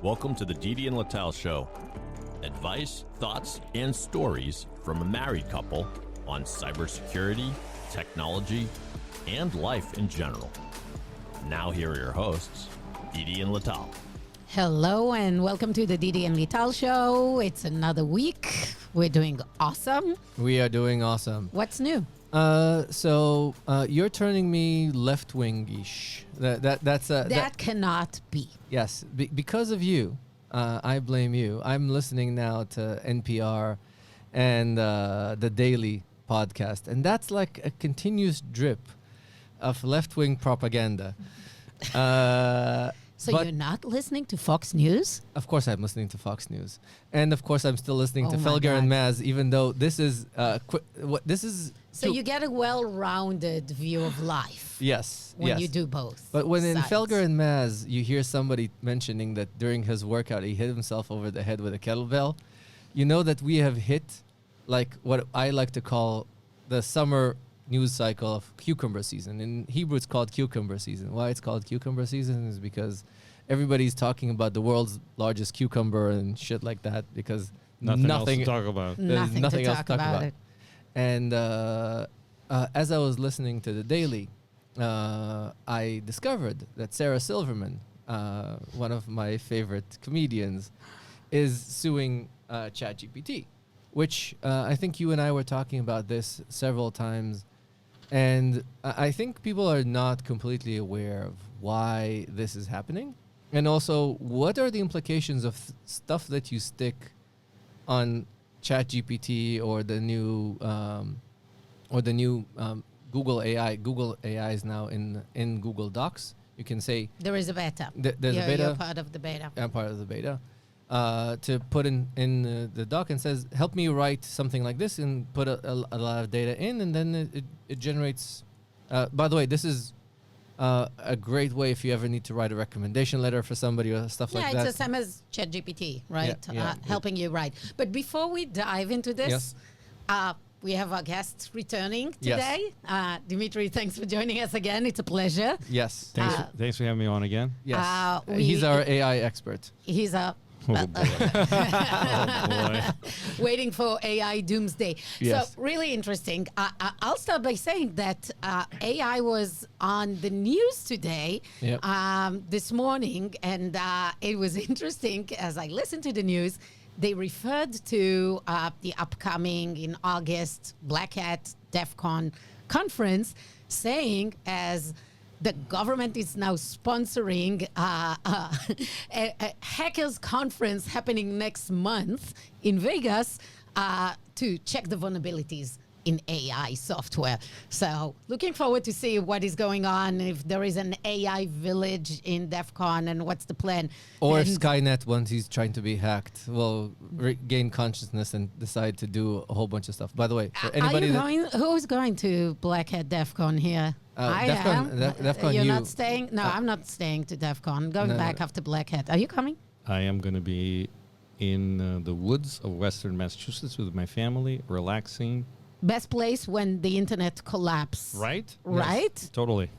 Welcome to the Didi and Lital Show. Advice, thoughts, and stories from a married couple on cybersecurity, technology, and life in general. Now here are your hosts, Didi and Lital. Hello and welcome to the Didi and Lital Show. It's another week. We're doing awesome. We are doing awesome. What's new? So you're turning me left-wing-ish. That Cannot be. Yes, because of you. I blame you. I'm listening now to NPR and the Daily podcast, and that's like a continuous drip of left-wing propaganda. So you're not listening to Fox News? Of course I'm listening to Fox News. And of course I'm still listening to my Felger God. and Maz, even though this is... this is... So you get a well-rounded view of life. Yes. When you do both. But when in sides. Felger and Maz, you hear somebody mentioning that during his workout, he hit himself over the head with a kettlebell, you know that we have hit like what I like to call the summer news cycle of cucumber season. In Hebrew, it's called cucumber season. Why it's called cucumber season is because everybody's talking about the world's largest cucumber and shit like that because Nothing else to talk about. There's Nothing to talk about it. And as I was listening to the Daily, I discovered that Sarah Silverman, one of my favorite comedians, is suing ChatGPT, which I think you and I were talking about this several times. And I think people are not completely aware of why this is happening. And also, what are the implications of stuff that you stick on ChatGPT or the new Google AI. Google AI is now in Google Docs. You can say There is a beta. there's a beta. You're part of the beta. I'm part of the beta. To put in the doc and says, help me write something like this and put a lot of data in, and then it generates. By the way, this is a great way if you ever need to write a recommendation letter for somebody or stuff like that. Yeah, it's the same as ChatGPT, right? Yeah. Helping you write. But before we dive into this, we have our guests returning today. Yes. Dmitry, thanks for joining us again. It's a pleasure. Yes. Thanks for having me on again. Yes. He's our AI expert. He's a Oh boy. Oh boy. waiting for AI doomsday. Yes. So really interesting. I'll start by saying that AI was on the news today, Yep. this morning, and it was interesting as I listened to the news. They referred to the upcoming in August Black Hat DEF CON conference, saying as the government is now sponsoring a hackers conference happening next month in Vegas to check the vulnerabilities in AI software. So looking forward to see what is going on, if there is an AI village in DEF CON and what's the plan. Or And if Skynet, once he's trying to be hacked, will gain consciousness and decide to do a whole bunch of stuff. By the way, for anybody who's going to Black Hat DEF CON here? I DEF CON- am. DEF CON You're you. not staying? No, I'm not staying to DEF CON. I'm going back after Black Hat. Are you coming? I am going to be in the woods of Western Massachusetts with my family, relaxing. Best place when the internet collapse. Right? Right? Yes, totally.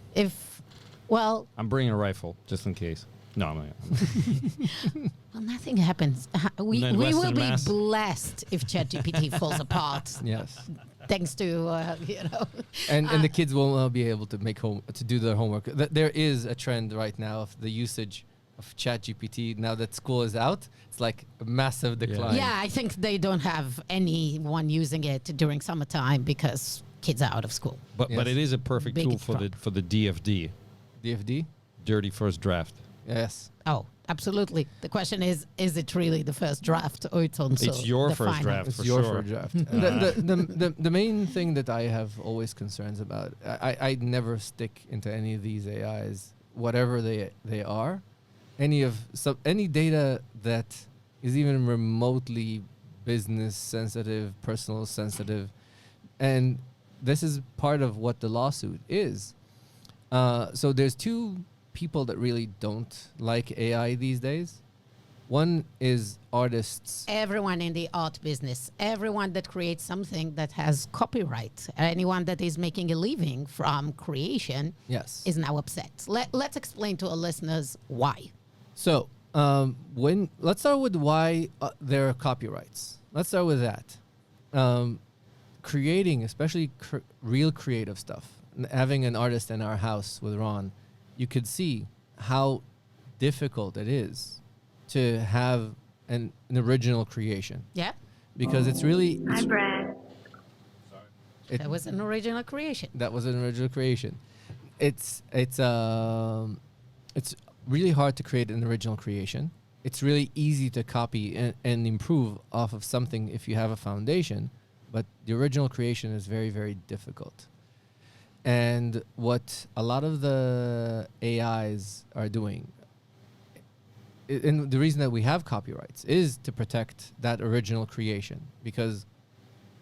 Well, I'm bringing a rifle just in case. No, I'm not. well, nothing happens. We Not will Western be Mass. blessed if ChatGPT falls apart, Yes. thanks to And the kids won't be able to do their homework. There is a trend right now of the usage of ChatGPT. Now that school is out, it's like a massive decline. Yeah, I think they don't have anyone using it during summertime because kids are out of school. But Yes. it is a perfect Big tool for the DFD, DFD? dirty first draft. Yes. Oh, absolutely. The question is it really the first draft or it's also It's your the first final? draft. It's For your sure. first draft. The main thing that I have always concerns about, I never stick into any of these AIs, whatever they are. Any data that is even remotely business sensitive, personal sensitive, and this is part of what the lawsuit is. So there's two people that really don't like AI these days. One is artists. Everyone in the art business, everyone that creates something that has copyright, anyone that is making a living from creation Yes. is now upset. Let's explain to our listeners why. So when let's start with why there are copyrights. Let's start with that. Creating, especially real creative stuff. Having an artist in our house with Ron, you could see how difficult it is to have an original creation. Yeah. Because it's really... Hi, Brad. That was an original creation. That was an original creation. It's really hard to create an original creation. It's really easy to copy and improve off of something if you have a foundation, but the original creation is very, very difficult. And what a lot of the AIs are doing, and the reason that we have copyrights is to protect that original creation, because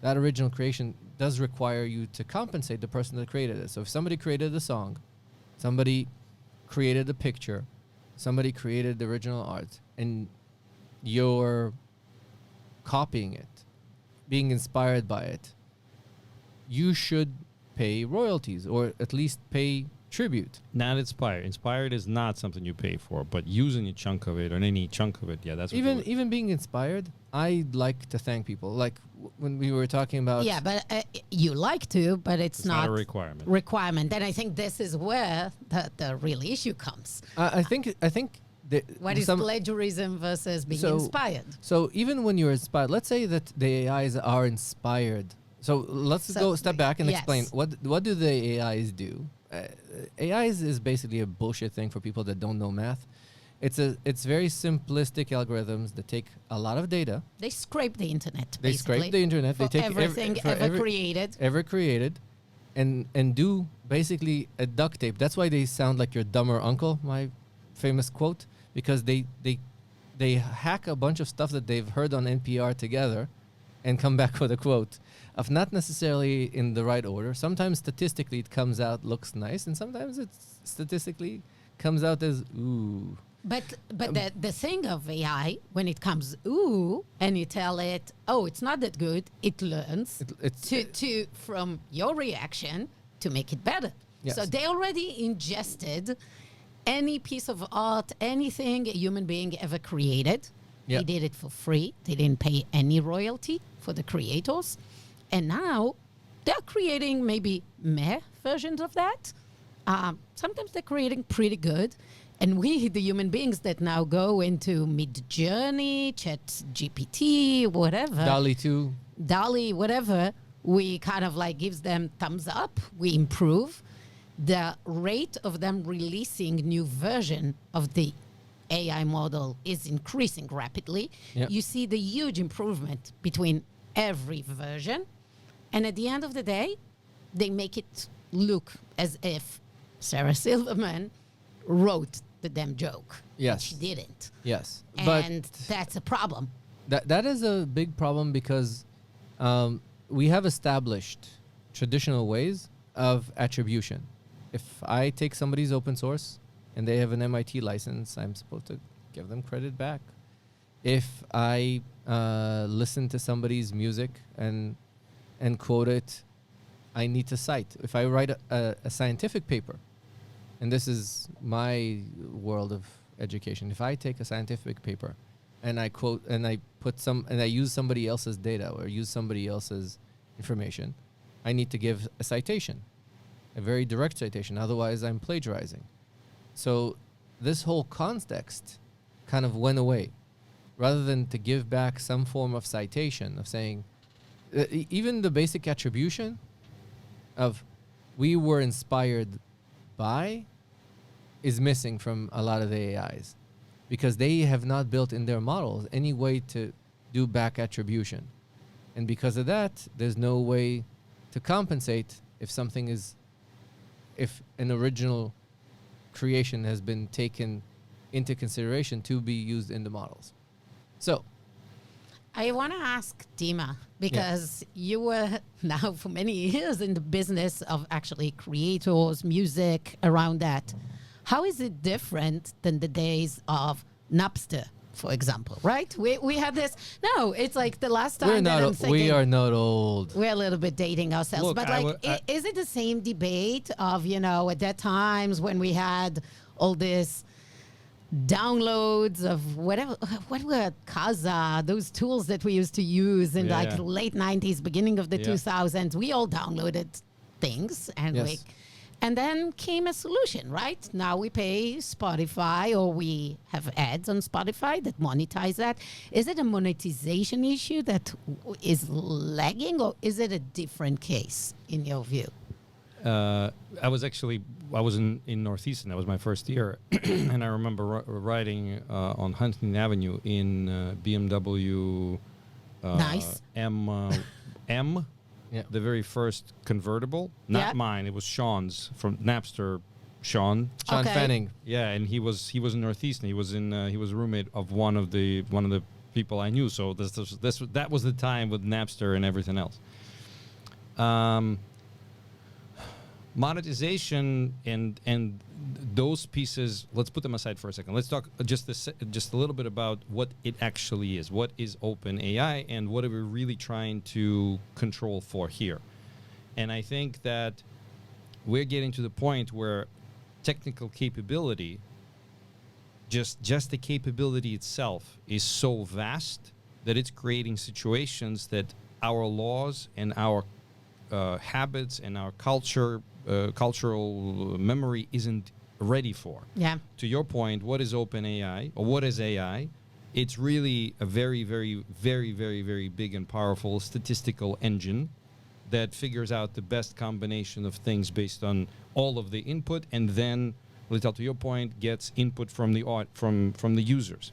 that original creation does require you to compensate the person that created it. So if somebody created a song, somebody created a picture, somebody created the original art, and you're copying it, being inspired by it, you should pay royalties or at least pay tribute. Not inspired. Inspired is not something you pay for, but using a chunk of it or any chunk of it, yeah, that's what even being inspired. I'd like to thank people. Like when we were talking about, Yeah, but you like to, but it's not a requirement. Requirement. And I think this is where the real issue comes. I think What is plagiarism versus being inspired? So even when you're inspired, let's say that the AIs are inspired. So let's go a step back and explain what do the AIs do. AIs is basically a bullshit thing for people that don't know math. It's very simplistic algorithms that take a lot of data. They scrape the internet. They scrape the internet. They take everything ever created, and do basically a duct tape. That's why they sound like your dumber uncle. My famous quote, because they hack a bunch of stuff that they've heard on NPR together, and come back with a quote of not necessarily in the right order. Sometimes statistically it comes out looks nice, and sometimes it statistically comes out as ooh. But the thing of AI, when it comes ooh, and you tell it, oh, it's not that good, it learns to from your reaction to make it better. Yes. So they already ingested any piece of art, anything a human being ever created. Yeah. They did it for free. They didn't pay any royalty for the creators. And now they're creating maybe meh versions of that. Sometimes they're creating pretty good. And we, the human beings that now go into Mid-Journey, ChatGPT, whatever. DALL-E, whatever, we kind of like gives them thumbs up. We improve. The rate of them releasing new version of the AI model is increasing rapidly. Yep. You see the huge improvement between every version. And at the end of the day, they make it look as if Sarah Silverman wrote the damn joke. Yes. She didn't. Yes. And that's a problem. That is a big problem because we have established traditional ways of attribution. If I take somebody's open source and they have an MIT license, I'm supposed to give them credit back. If I listen to somebody's music and quote it, I need to cite. If I write a scientific paper, and this is my world of education, if I take a scientific paper and I quote and I use somebody else's data or use somebody else's information, I need to give a citation, a very direct citation. Otherwise, I'm plagiarizing. So this whole context kind of went away. Rather than to give back some form of citation of saying, even the basic attribution of we were inspired by is missing from a lot of the AIs because they have not built in their models any way to do back attribution. And because of that, there's no way to compensate if an original creation has been taken into consideration to be used in the models. So I want to ask Dima, because you were now for many years in the business of actually creators, music, around that. How is it different than the days of Napster, for example, right? We had this. No, it's like the last time we are not old. We're a little bit dating ourselves. Look, but is it the same debate of, at that times when we had all this downloads of whatever, what were Kaza, those tools that we used to use in Yeah, like yeah. late 90s, beginning of the Yeah. 2000s. We all downloaded things and Yes. and then came a solution, right? Now we pay Spotify, or we have ads on Spotify that monetize that. Is it a monetization issue that is lagging, or is it a different case in your view? I was in Northeastern. That was my first year, and I remember riding on Huntington Avenue in BMW Nice. M, Yeah. the very first convertible. Not Yeah. mine. It was Sean's from Napster. Sean. Sean Okay. Fanning. Yeah, and he was in Northeastern. He was a roommate of one of the people I knew. So that was the time with Napster and everything else. Monetization and those pieces, let's put them aside for a second. Let's talk just a little bit about what it actually is. What is open AI, and what are we really trying to control for here? And I think that we're getting to the point where technical capability, just the capability itself, is so vast that it's creating situations that our laws and our habits and our cultural memory isn't ready for. Yeah. To your point, what is open AI, or what is AI? It's really a very, very, very, very, very big and powerful statistical engine that figures out the best combination of things based on all of the input, and then, Lital, to your point, gets input from the users.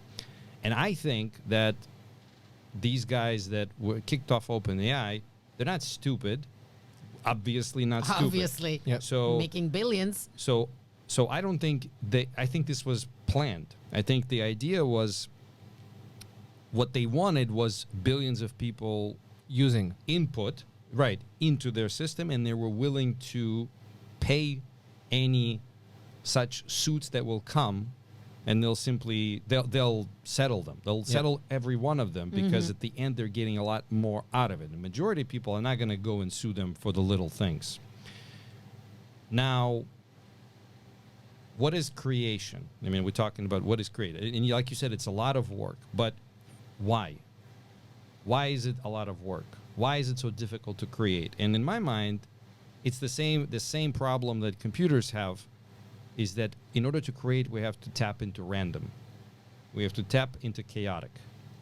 And I think that these guys that were kicked off OpenAI, they're not stupid. Obviously not stupid. Obviously. Yep. So Making billions. so I don't think I think this was planned. I think the idea was, what they wanted was billions of people Using. input into their system, and they were willing to pay any such suits that will come, and they'll settle them. They'll settle every one of them, because at the end they're getting a lot more out of it. The majority of people are not going to go and sue them for the little things. Now, what is creation? I mean, we're talking about what is created, and like you said, it's a lot of work. But why? Why is it a lot of work? Why is it so difficult to create? And in my mind, it's the same problem that computers have, is that in order to create, we have to tap into random. We have to tap into chaotic.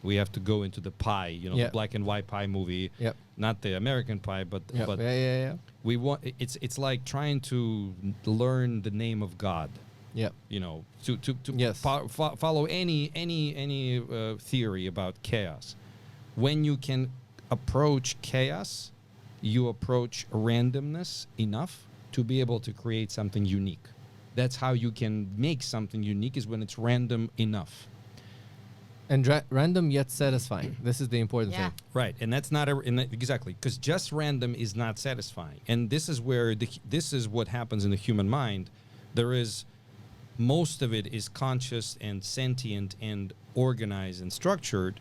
We have to go into the pie, the black and white pie movie. Yep. Not the American Pie, but Yep. Yeah. we want. It's like trying to learn the name of God. Yep. To Yes. follow any theory about chaos. When you can approach chaos, you approach randomness enough to be able to create something unique. That's how you can make something unique, is when it's random enough. And random yet satisfying. This is the important Yeah. thing. Right, and that's not exactly, because just random is not satisfying, and this is where this is what happens in the human mind. There is, most of it is conscious and sentient and organized and structured,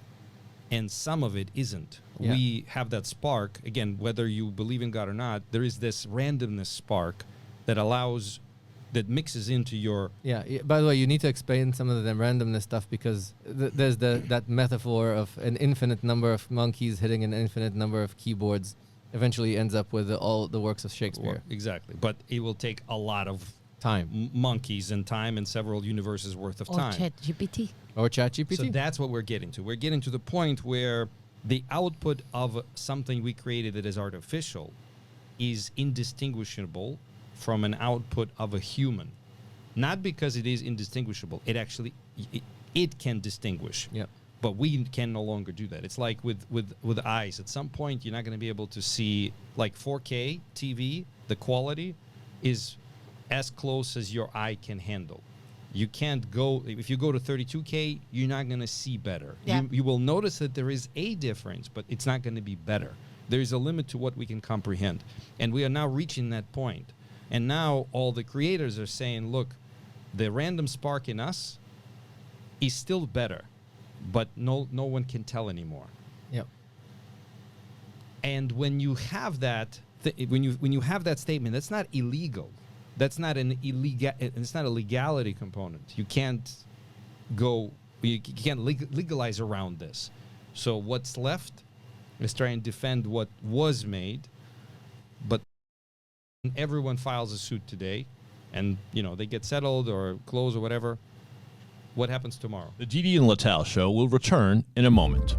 and some of it isn't. Yeah. We have that spark again, whether you believe in God or not. There is this randomness spark that mixes into your. Yeah. By the way, you need to explain some of the randomness stuff, because there's that metaphor of an infinite number of monkeys hitting an infinite number of keyboards eventually ends up with all the works of Shakespeare. Exactly, but it will take a lot of Time. monkeys and time and several universes worth of Or time. ChatGPT. Or ChatGPT. So that's what we're getting to. We're getting to the point where the output of something we created that is artificial is indistinguishable from an output of a human. Not because it is indistinguishable. It actually, it can distinguish. Yeah. But we can no longer do that. It's like with eyes. At some point, you're not going to be able to see, like 4K TV, the quality is as close as your eye can handle. You can't go, if you go to 32K, you're not going to see better. Yeah. You will notice that there is a difference, but it's not going to be better. There is a limit to what we can comprehend. And we are now reaching that point. And now all the creators are saying, look, the random spark in us is still better, but no one can tell anymore. Yep. And when you have that, when you have that statement, that's not illegal. That's not it's not a legality component. You can't legalize around this. So what's left is trying to defend what was made, but everyone files a suit today, and they get settled or closed or whatever. What happens tomorrow? The Didi and Lital show will return in a moment.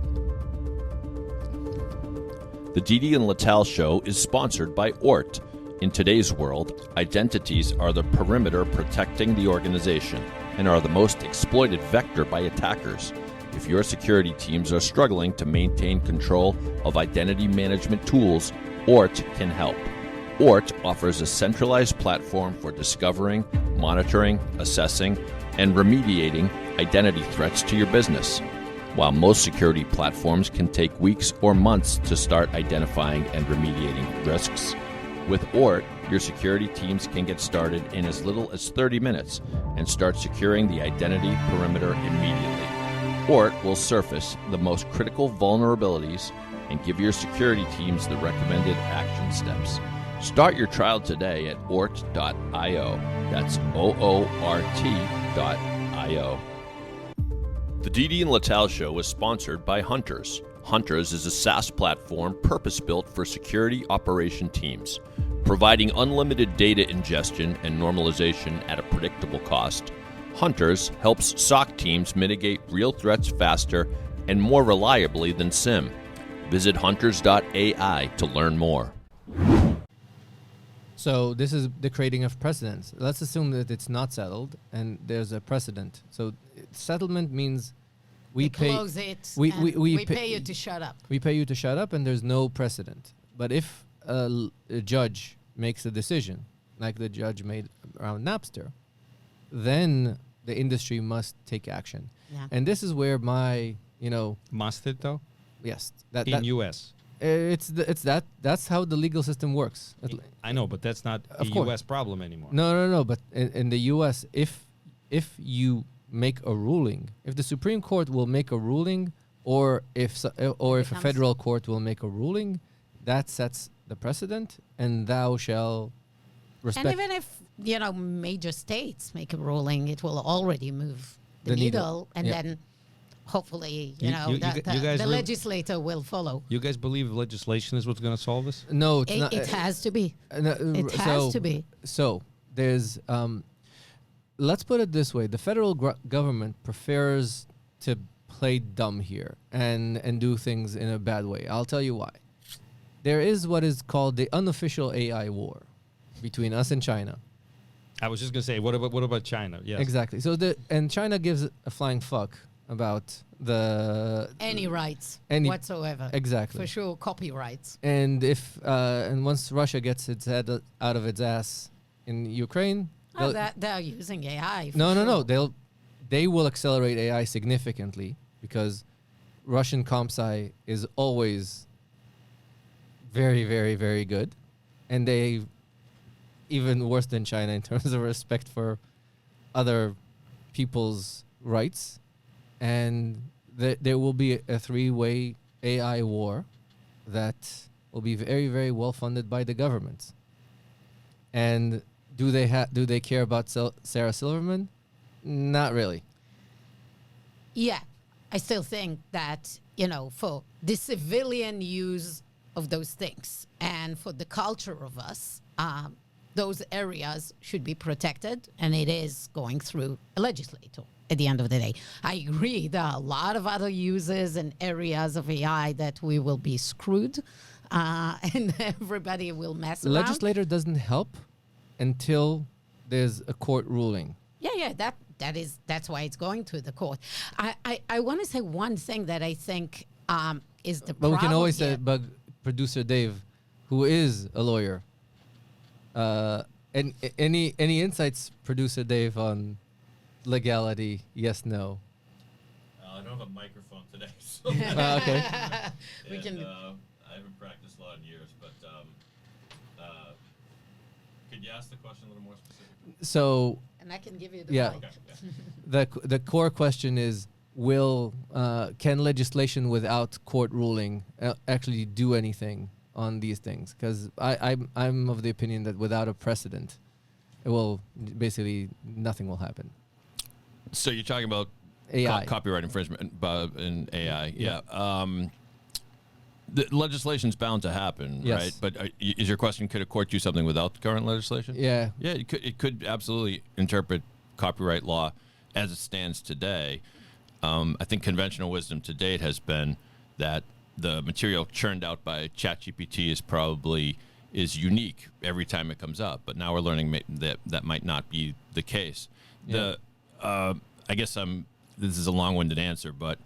The Didi and Lital show is sponsored by Ort. In today's world, identities are the perimeter protecting the organization and are the most exploited vector by attackers. If your security teams are struggling to maintain control of identity management tools, Ort can help. Ort offers a centralized platform for discovering, monitoring, assessing, and remediating identity threats to your business. While most security platforms can take weeks or months to start identifying and remediating risks, with Ort, your security teams can get started in as little as 30 minutes and start securing the identity perimeter immediately. Ort will surface the most critical vulnerabilities and give your security teams the recommended action steps. Start your trial today at ort.io. That's OORT.io. The Didi and Lital show is sponsored by Hunters. Hunters is a SaaS platform purpose-built for security operation teams, providing unlimited data ingestion and normalization at a predictable cost. Hunters helps SOC teams mitigate real threats faster and more reliably than SIM. Visit hunters.ai to learn more. So this is the creating of precedents. Let's assume that it's not settled and there's a precedent. So settlement means we close it. We pay you to shut up. We pay you to shut up, and there's no precedent. But if a judge makes a decision, like the judge made around Napster, then the industry must take action. Yeah. And this is where my, Must it though? yes, In U.S. That's how the legal system works. I know, but that's not a Of course. U.S. problem anymore. No. But in the U.S., if you make a ruling, if the Supreme Court will make a ruling, or if a federal court will make a ruling, that sets the precedent, and thou shall respect. And even if major states make a ruling, it will already move the needle, and then hopefully the legislator will follow. You guys believe legislation is what's going to solve this? No, it's not. It has to be. It has to be. So there's. Let's put it this way: the federal government prefers to play dumb here and do things in a bad way. I'll tell you why. There is what is called the unofficial AI war between us and China. I was just going to say, what about China? Yes. Exactly. So China gives a flying fuck about any rights whatsoever. Exactly. For sure, copyrights. And if once Russia gets its head out of its ass in Ukraine, they're using AI. No. They will accelerate AI significantly because Russian ComSci is always very, very, very good, and they even worse than China in terms of respect for other people's rights. And there will be a three-way AI war that will be very, very well funded by the governments. And do they care about Sarah Silverman? Not really. Yeah, I still think that for the civilian use of those things and for the culture of us, those areas should be protected, and it is going through a legislator at the end of the day. I agree there are a lot of other uses and areas of AI that we will be screwed and everybody will mess around. Legislator doesn't help until there's a court ruling. Yeah, that's why it's going to the court. I want to say one thing that I think is the problem. But we can always here. bug producer Dave, who is a lawyer. And any insights, producer Dave, on legality? Yes, no. I don't have a microphone today, so okay. We can. I haven't practiced law in years, but could you ask the question a little more specifically? So. And I can give you the yeah. mic. Okay. The core question is: can legislation without court ruling actually do anything on these things? Because I'm of the opinion that without a precedent, it will basically nothing will happen. So you're talking about AI. Copyright infringement in AI. Yeah. The legislation's bound to happen, Yes. right? But is your question, could a court do something without the current legislation? Yeah. Yeah, it could absolutely interpret copyright law as it stands today. I think conventional wisdom to date has been that the material churned out by ChatGPT is unique every time it comes up. But now we're learning that might not be the case. Yeah. I guess this is a long-winded answer, but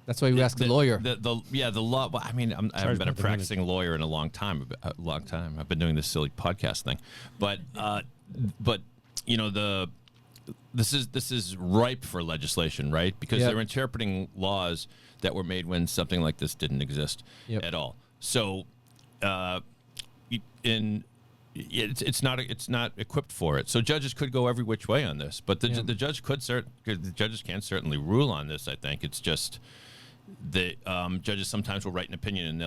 That's why we ask the lawyer. The law. Well, I mean, I haven't been a practicing lawyer in a long time. I've been doing this silly podcast thing, but you know, this is ripe for legislation, right? Because Yep. they're interpreting laws that were made when something like this didn't exist Yep. at all. So, it's not equipped for it. So judges could go every which way on this, but the judges can certainly rule on this. I think it's just the judges sometimes will write an opinion and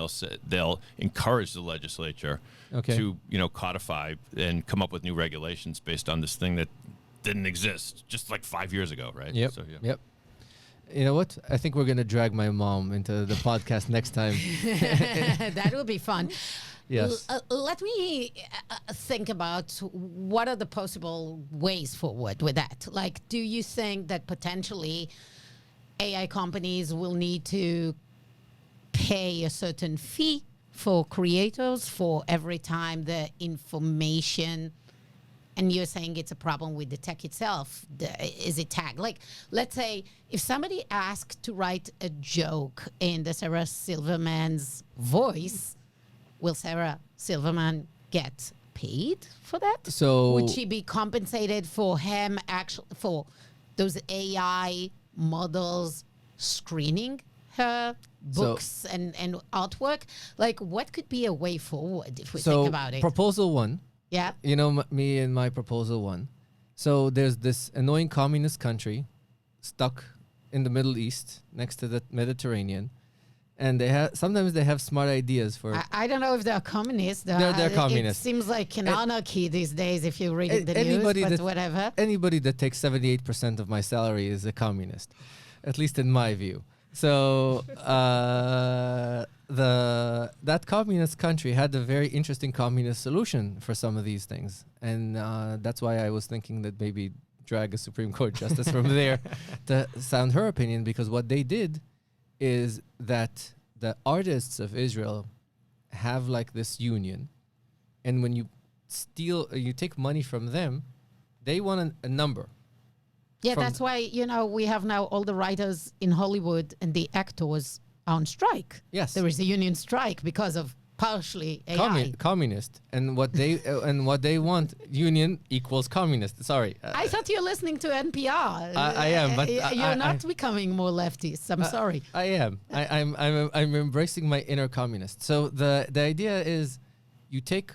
they'll encourage the legislature to codify and come up with new regulations based on this thing that didn't exist just like 5 years ago, right? Yep. So, yeah. Yep. You know what? I think we're gonna drag my mom into the podcast next time. That will be fun. Yes. Let me think about what are the possible ways forward with that. Like, do you think that potentially AI companies will need to pay a certain fee for creators for every time the information, and you're saying it's a problem with the tech itself, is it tagged? Like, let's say if somebody asked to write a joke in the Sarah Silverman's voice, will Sarah Silverman get paid for that? So would she be compensated for for those AI models screening her books and artwork? Like, what could be a way forward if we think about it? Proposal one. Yeah. You know, me and my proposal one. So there's this annoying communist country stuck in the Middle East next to the Mediterranean. And sometimes they have smart ideas for... I don't know if they're communists. They're communists. It seems like an anarchy these days if you're reading the news, but whatever. Anybody that takes 78% of my salary is a communist, at least in my view. So that communist country had a very interesting communist solution for some of these things. And that's why I was thinking that maybe drag a Supreme Court justice from there to sound her opinion, because what they did is that the artists of Israel have like this union, and when you you take money from them, they want a number. Yeah, that's why, we have now all the writers in Hollywood and the actors are on strike. Yes. There is a union strike because of partially AI. Communist. And what they want, union equals communist. Sorry. I thought you were listening to NPR. I am, but you're not becoming more leftist. I'm sorry. I am. I'm embracing my inner communist. So the idea is you take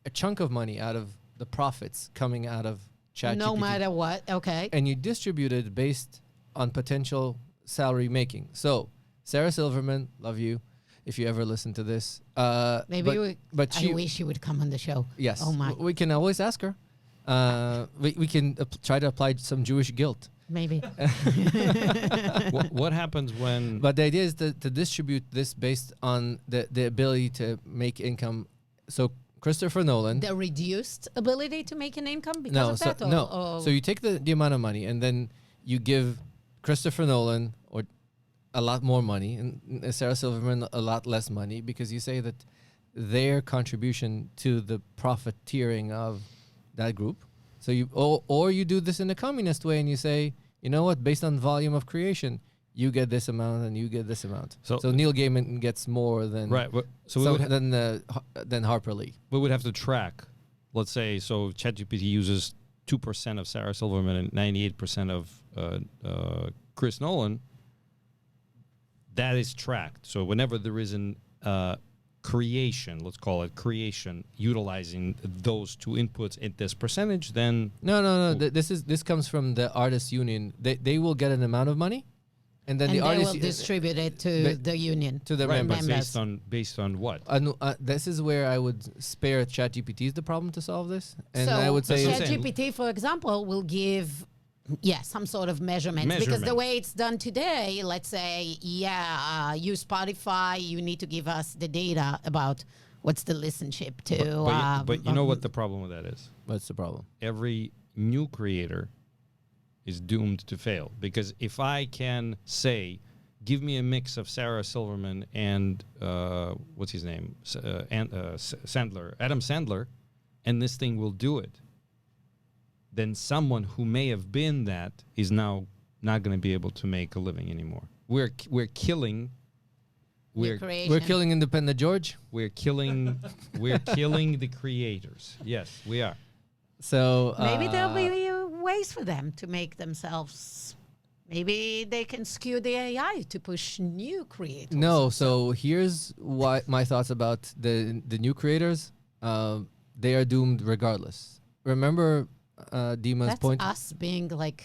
a chunk of money out of the profits coming out of ChatGPT. No matter what. Okay. And you distribute it based on potential salary making. So Sarah Silverman, love you. If you ever listen to this, maybe I wish you would come on the show. Yes. Oh my. We can always ask her. We can try to apply some Jewish guilt. Maybe. What happens when? But the idea is to distribute this based on the ability to make income. So Christopher Nolan. The reduced ability to make an income because of that? So you take the amount of money and then you give Christopher Nolan or a lot more money and Sarah Silverman a lot less money, because you say that their contribution to the profiteering of that group. So or you do this in a communist way and you say, you know what, based on volume of creation, you get this amount and you get this amount. So Neil Gaiman gets more than than Harper Lee. We would have to track. Let's say ChatGPT uses 2% of Sarah Silverman and 98% of Chris Nolan. That is tracked. So whenever there is an creation, let's call it creation, utilizing those two inputs at this percentage, then no. This comes from the artists union. They will get an amount of money, and then the artists will distribute it to the union, to the members. Based on what? This is where I would spare ChatGPT the problem to solve this, and so I would say ChatGPT, for example, will give some sort of measurement. Because the Measurement. way it's done today, let's say, you Spotify, you need to give us the data about what's the listenership to. But you know what the problem with that is? What's the problem? Every new creator is doomed to fail, because if I can say, give me a mix of Sarah Silverman and what's his name, Sandler, Adam Sandler, and this thing will do it, then someone who may have been that is now not going to be able to make a living anymore. We're killing. New We're creation. killing Independent George. We're killing the creators. Yes, we are. So Maybe there'll be ways for them to make themselves. Maybe they can skew the AI to push new creators. No, so here's what my thoughts about the new creators. They are doomed regardless. Remember Dima's That's point? us being like,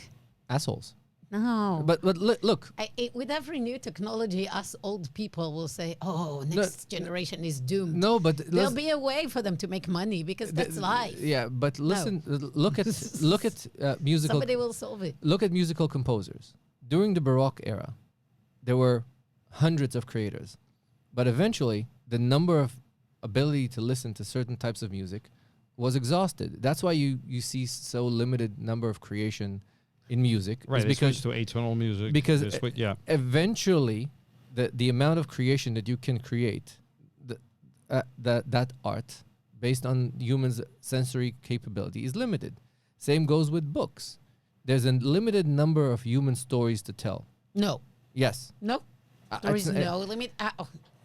Assholes. no. But look, With every new technology, us old people will say, "Oh, next generation is doomed." no, but There'll be a way for them to make money because that's life. Yeah, but listen, look at musical. Somebody will solve it. Look at musical composers. During the Baroque era, there were hundreds of creators, but eventually the number of ability to listen to certain types of music was exhausted. That's why you see so limited number of creation in music. Right, It's they because switched to atonal music. because They switched- yeah. eventually the amount of creation that you can create, that art based on humans' sensory capability is limited. Same goes with books. There's a limited number of human stories to tell. No, Yes. no, there is no limit.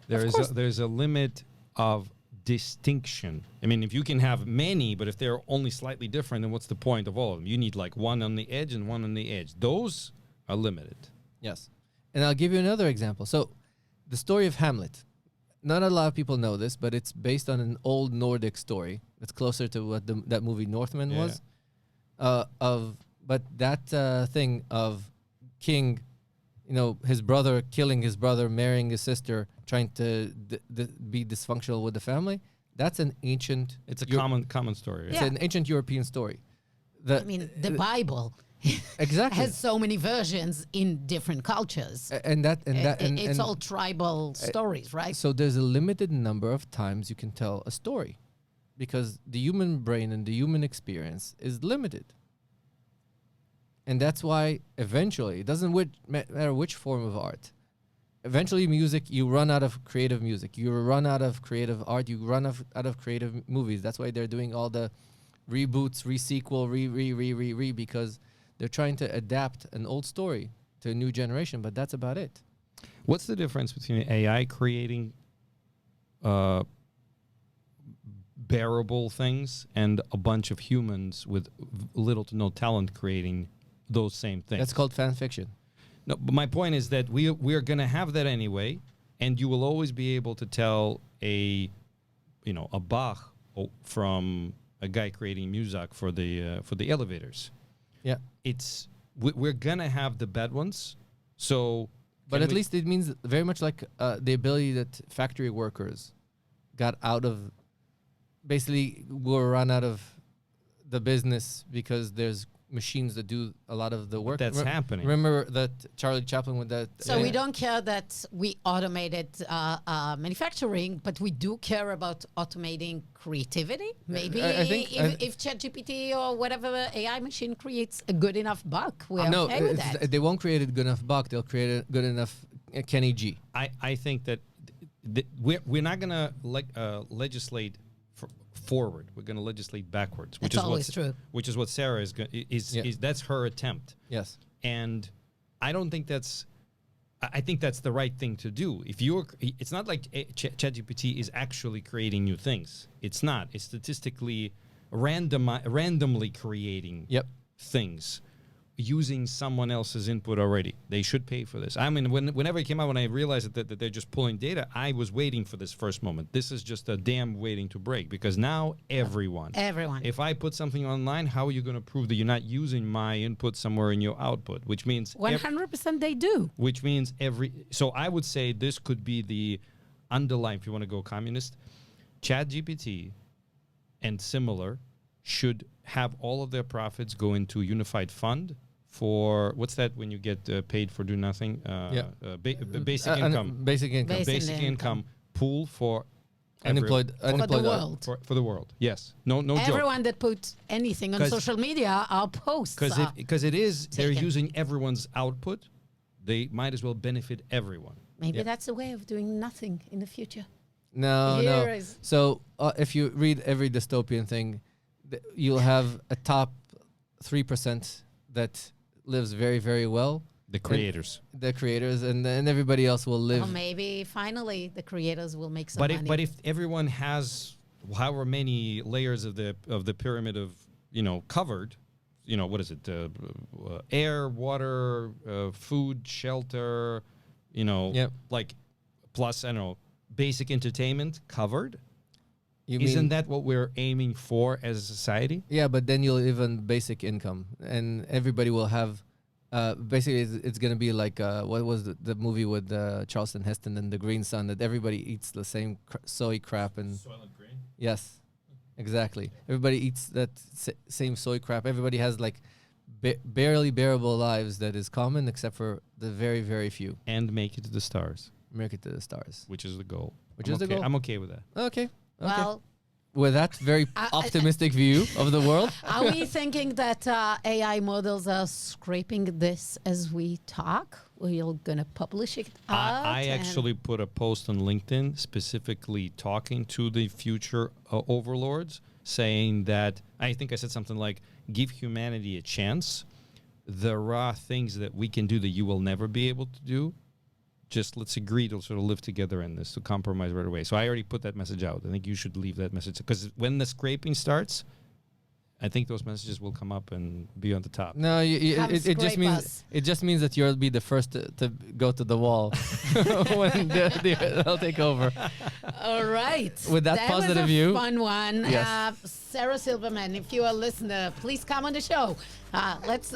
There's a limit of distinction. I mean, if you can have many, but if they're only slightly different, then what's the point of all of them? You need like one on the edge and one on the edge. Those are limited. Yes. And I'll give you another example. So the story of Hamlet. Not a lot of people know this, but it's based on an old Nordic story. It's closer to what that movie Northman Yeah. was. But that thing of king, his brother killing his brother, marrying his sister, trying to be dysfunctional with the family. That's an ancient. It's a Eu- common story. Right? It's Yeah. an ancient European story. I mean, the Bible Exactly. has so many versions in different cultures. It's All tribal stories, right? So there's a limited number of times you can tell a story, because the human brain and the human experience is limited. And that's why eventually, it doesn't matter which form of art, eventually music, you run out of creative music. You run out of creative art. You run out of creative movies. That's why they're doing all the reboots, re-sequel, because they're trying to adapt an old story to a new generation, but that's about it. What's the difference between AI creating bearable things and a bunch of humans with little to no talent creating those same things? That's called fan fiction. No, but my point is that we are going to have that anyway, and you will always be able to tell a Bach from a guy creating music for the elevators. Yeah. We're gonna have the bad ones, so. But at least it means very much like the ability that factory workers got out of, basically were run out of the business because there's machines that do a lot of the work. That's happening. Remember that Charlie Chaplin with that? So we don't care that we automated manufacturing, but we do care about automating creativity. Maybe I think- if ChatGPT or whatever AI machine creates a good enough buck, we're No, okay with that. they won't create a good enough buck. They'll create a good enough Kenny G. I think that we're not gonna legislate forward. We're going to legislate backwards, which That's is always what true. Which is what Sarah is that's her attempt. Yes. And I don't think that's. I think that's the right thing to do. It's not like ChatGPT is actually creating new things. It's not. It's statistically randomly creating things using someone else's input already. They should pay for this. I mean, whenever it came out, when I realized that they're just pulling data, I was waiting for this first moment. This is just a dam waiting to break, because now everyone. If I put something online, how are you going to prove that you're not using my input somewhere in your output? Which means 100% they do. Which means so I would say this could be the underlying, if you want to go communist, ChatGPT and similar should have all of their profits go into a unified fund for what's that when you get paid for do nothing? Basic income. Basic income. Basic income pool for Unemployed. For the world. For the world. Yes. No joke. Everyone that puts anything on 'Cause- social media, our posts. Because they're taken. using everyone's output, they might as well benefit everyone. Maybe that's a way of doing nothing in the future. No. Here is- So if you read every dystopian thing, you'll have a top 3% that lives very, very well. The creators. The creators, and then everybody else will live. Or maybe finally the creators will make some But money. if everyone has however many layers of the pyramid of covered, what is it? Air, water, food, shelter, Yep. like plus I don't know, basic entertainment covered. You Isn't mean, that what we're aiming for as a society? Yeah, but then you'll even basic income, and everybody will have. Basically, it's gonna be like what was the movie with Charleston Heston and the Green Sun, that everybody eats the same soy crap and. Soylent Green. Yes, exactly. Everybody eats that same soy crap. Everybody has like barely bearable lives that is common, except for the very, very few. And make it to the stars, Make it to the stars. which is the goal. Which I'm is the okay- goal. I'm okay with that. Okay. well, With that very optimistic view of the world. are we thinking that AI models are scraping this as we talk? We're going to publish it out? I and- actually put a post on LinkedIn specifically talking to the future overlords, saying that I think I said something like, give humanity a chance. There are things that we can do that you will never be able to do. Just let's agree to sort of live together in this, to compromise right away. So I already put that message out. I think you should leave that message, because when the scraping starts, I think those messages will come up and be on the top. No, Come it just scrape means us. it just means that you'll be the first to go to the wall when they'll take over. All right. With that positive was a view. fun one. Yes. Sarah Silverman, if you're a listener, please come on the show. Let's...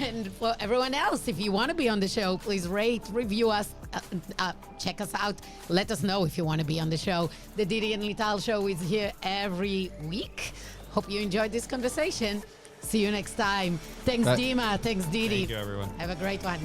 And for everyone else, if you want to be on the show, please rate, review us, check us out. Let us know if you want to be on the show. The Didi and Lital show is here every week. Hope you enjoyed this conversation. See you next time. Thanks, Bye. Dima. Thanks, Didi. Thank you, everyone. Have a great one.